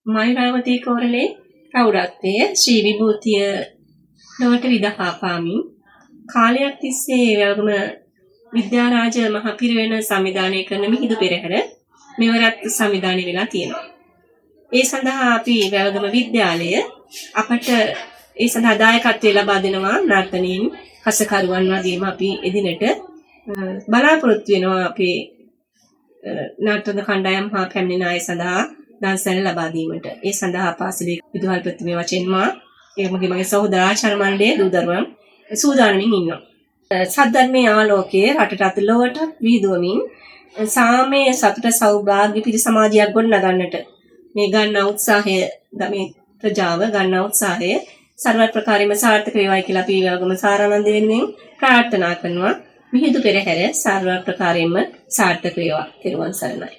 මයුරාවතී කෝරළේ ප්‍රෞಢත්වය ශ්‍රී විභූතිය ලොවට විදහා පාමින් කාලයක් තිස්සේ වැවගම විද්‍යාරාජ මහපිරිවෙන සංවිධානය කරන මිහිඳු පෙරහැර මෙවරත් සංවිධානය වෙලා තියෙනවා. ඒ සඳහා අපි වැවගම විද්‍යාලය අපට ඒ සඳහා දායකත්වය ලබා දෙනවා නර්තනීන් කසකරුවන් වගේම අපි එදිනට බලාපොරොත්තු වෙනවා අපේ නාට්‍ය කණ්ඩායම් හා පැමිණෙන අය සඳහා දන්සැල ලබා දීමට. ඒ සඳහා පාසලේ විදුහල්පති මේ වශයෙන් මගේ සහෝදර ආචාර්ය මණ්ඩලයේ දූ දරුවන් සූදානමින් ඉන්නවා. සද්ධර්මයේ ආලෝකයේ රටට ලොවට විහිදුවමින් සාමය සතුට සෞභාග්‍ය පිරි සමාජයක් ගොඩනගන්නට මේ ගන්නා උත්සාහය ගමේ ප්‍රජාව ගන්නා උත්සාහය සර්ව ප්‍රකාරයෙන්ම සාර්ථක වේවායි කියලා අපි වගම සාරානන්ද වෙනුවෙන් ප්‍රාර්ථනා කරනවා. මිහිඳු පෙරහැර සර්ව ප්‍රකාරයෙන්ම සාර්ථක වේවා. ත්වන් සරණයි.